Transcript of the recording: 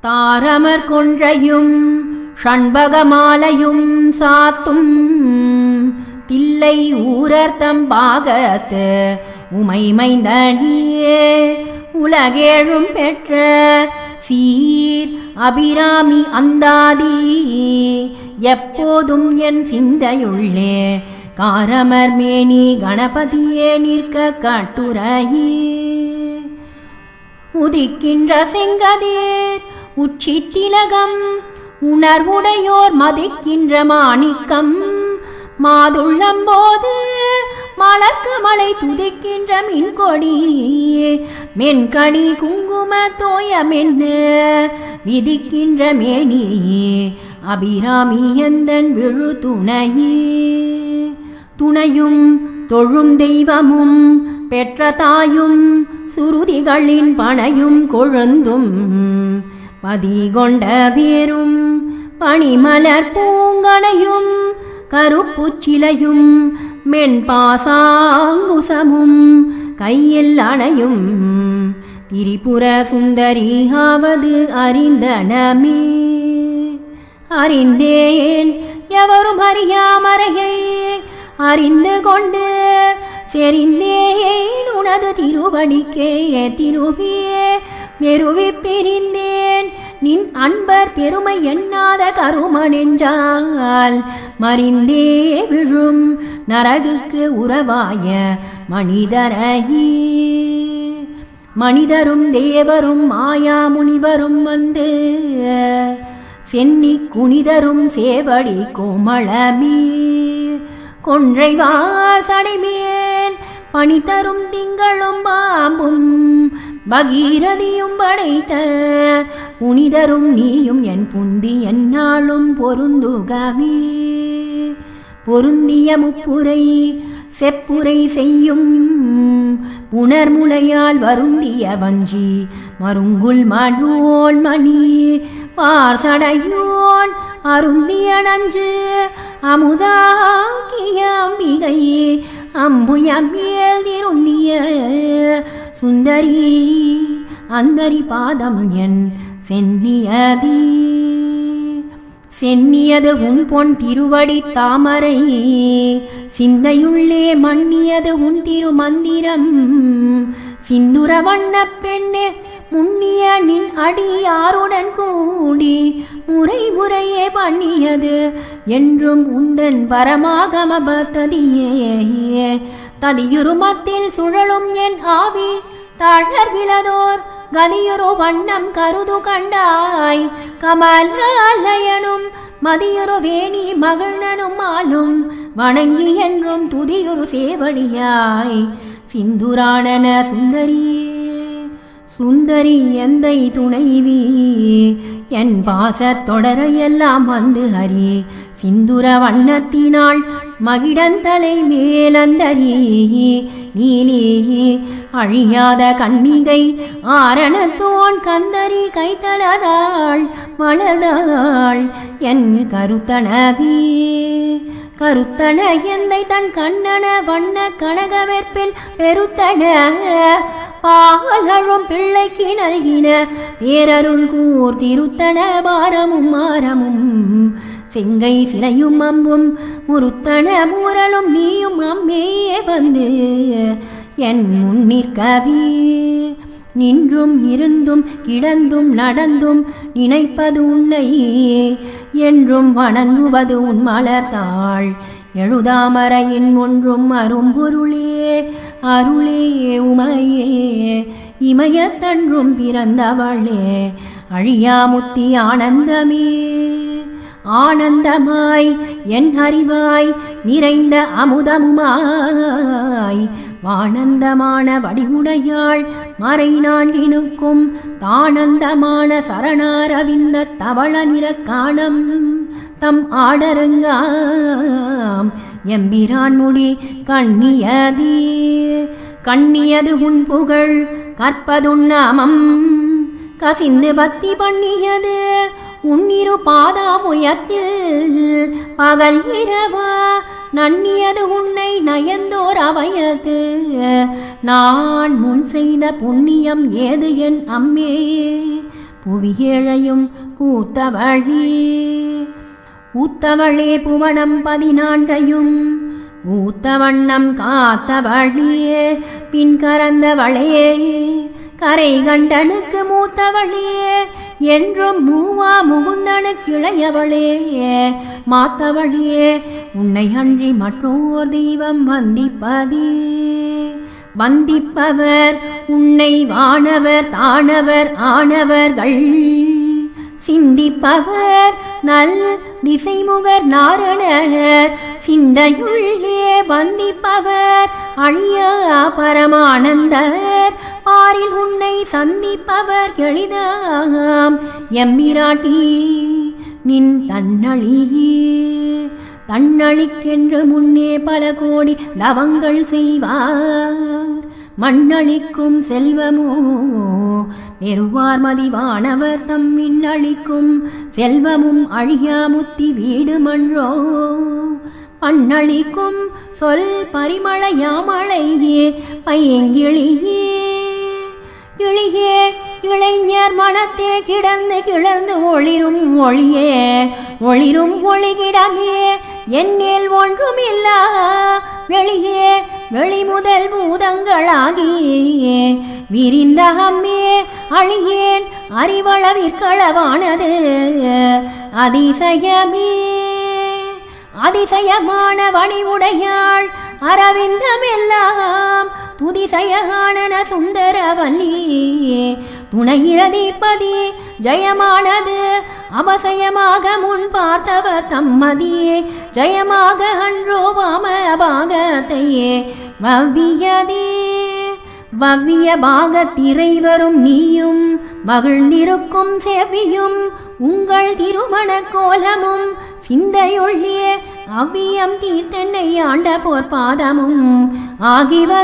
தாரமர் கொன்றையும் ஷண்பகமாலையும் சாத்தும் தில்லை ஊரர்த்தம் பாகத்து உமைமைந்தனியே உலகேழும் பெற்ற சீர் அபிராமி அந்தாதி எப்போதும் என் சிந்தையுள்ளே காரமர் மேனி கணபதியே நிற்க காட்டுரையே உதிக்கின்ற செங்கதிர் உச்சி திலகம் உணர்வுடையோர் மதிக்கின்ற மாணிக்கம் மாதுள்ளம்போது மலர்க்கமலை துதிக்கின்ற மின்கொடி மென்கணி குங்கும தோயமென்ன விதிக்கின்ற மேனியே அபிராமி எந்தன் விழு துணையே துணையும் தொழும் தெய்வமும் பெற்ற தாயும் சுருதிகளின் பனையும் கொழுந்தும் பதிகொண்ட பேரும் பனிமலர் பூங்கனையும் கருப்புச்சிலையும் மென்பாசாங்குசமும் கையில் அணையும் திரிபுர சுந்தரியாவது அறிந்தனமே அறிந்தேன் எவரும் அறியாமறையை அறிந்து கொண்டு செறிந்தேன் உனது திருவடிக்கே திருவியே மெருவி பிரிந்தேன் நின் அன்பர் பெருமை எண்ணாத கருமனெஞ்சால் மறிந்தே விழும் நரகுக்கு உறவாய மனிதரையே மனிதரும் தேவரும் மாயா முனிவரும் வந்து சென்னி குனிதரும் சேவடி கோமளமே கொன்றைவாள் சடைமேல் பணிதரும் திங்களும் பாம்பும் பகீரதியும் படைத்த புனிதரும் நீயும் என் புந்தி என்னாலும் பொருந்துகவே பொருந்திய முப்புரை செப்புரை செய்யும் புனர்முலையால் வருந்திய வஞ்சி மருங்குல் மனோன் மணி பார்சடையோன் அருந்திய நஞ்சு அமுதாக்கிய அம்பிகையே அம்புயமேல் திருந்திய சுந்தரி அந்தரி பாதம் என் சென்னியதே சென்னியது உன் பொன் திருவடி தாமரை சிந்தையுள்ளே மன்னியது உன் திருமந்திரம் சிந்துர வண்ண பெண்ணே முன்னிய நின் அடியாருடன் கூடி முறை முறையே பண்ணியது என்றும் உந்தன் பரமாகம பத்ததியே ததியுருமத்தில் சுழலும் என் ஆவி தாழர் விழதோர் கதியுரு வண்ணம் கருது கண்டாய் கமலயனும் மதியுரு வேணி மகிழ்னனும் ஆளும் வணங்கி என்றும் துதியுரு சேவடியாய் சிந்துராணன சுந்தரியே சுந்தரி எந்தை துணைவி என் பாசத் தொடரையெல்லாம் வந்து ஹரி சிந்துர வண்ணத்தினாள் மகிடந்தலை மேலந்தரி நீலி அழியாத கண்ணிகை ஆரணத்தோன் கந்தரி கைத்தளதாள் மலர்ந்தாள் என் கருத்தனவே கருத்தன எந்தை தன் கண்ணன வண்ண கனகவெற்பில் பெருத்தன பாகலும் பிள்ளைக்கு நல்கின பேரருள் கூர் திருத்தன பாரமும் மாரமும் செங்கை சிலையும் அம்பும் முருத்தன மூரலும் நீயும் அம்மையே வந்து என் முன்னிற்கவே நின்றும் இருந்தும் கிடந்தும் நடந்தும் நினைப்பது உன்னை என்றும் வணங்குவது உன் மலர்த்தாள் எழுதாமறையின் ஒன்றும் அரும்பொருளே அருளே உமையே இமயத்தன்றும் பிறந்தவளே அழியாமுத்தி ஆனந்தமே ஆனந்தமாய் என் அறிவாய் நிறைந்த அமுதமுமாய் வானந்தமான வடிவுடையாள் மறை நான்கினுக்கும் தானந்தமான சரணாரவிந்த தவள நிறக்காணம் தம் ஆடரங்காம் எம்பிரான் முடி கண்ணியதே கண்ணியது உன் புகழ் கற்பதுன் நாமம் கசிந்து பக்தி பண்ணியது உன்னிரு பாதாமுயத்தில் பகல் இரவா நன்னியது உன்னை நயந்தோர் அவையது நான் முன் செய்த புண்ணியம் ஏது என் அம்மே புவியேழையும் பூத்தவழி. பூத்தவளே புவனம் 14 பூத்த வண்ணம் காத்தவழியே பின் கறந்தவளே கரை கண்டனுக்கு மூத்தவழியே என்றும் மூவா முகுந்தனுக்கு இளையவளே மாத்தவழியே உன்னை அன்றி மற்றோர் தெய்வம் வந்திப்பவர் உன்னை வானவர் தானவர் ஆனவர்கள் சிந்திப்பவர் நல் திசைமுகர் நாரணர் சிந்தையுள்ளே வந்திப்பவர் அழிய பரமானந்தர் பாரில் உன்னை சந்திப்பவர் எளிதாம் எம்பிராட்டி நின் தன்னழிக்கென்று முன்னே பல கோடி தவங்கள் செய்வார் மண்ணளிக்கும் செல்வமோ பெறுவார் மதிவானவர் தம்மின் அளிக்கும் செல்வமும் அழியா முத்தி வீடு மன்றோ பண்ணளிக்கும் சொல் பரிமளையாமழையே பையங்கிளியே கிளியே இளைஞர் மனத்தே கிளர்ந்து ஒளிரும் ஒளிகிடமே என்னேல் ஒன்றுமில்லா வெளியே வெளிமுதல் பூதங்களாகியே விரிந்தகம்மே அழியேன் அறிவளவிற்களவானது அதிசயமான வடிவுடையாள் அரவிந்தமெல்லாம் துதிசயகானன சுந்தரவல்லி துணையிழதிப்பதி ஜெயமானது அபசயமாக முன் பார்த்தவர் தம்மதியே ஜெயமாக அன்றோ பாகத்தையே வவ்விய பாகத்திரைவரும் நீயும் மகிழ்ந்திருக்கும் செவியும் உங்கள் திருமண கோலமும் சிந்தையொழியே அவ்வியம் தீர்த்தென்னை ஆண்ட போர்பாதமும் ஆகிவ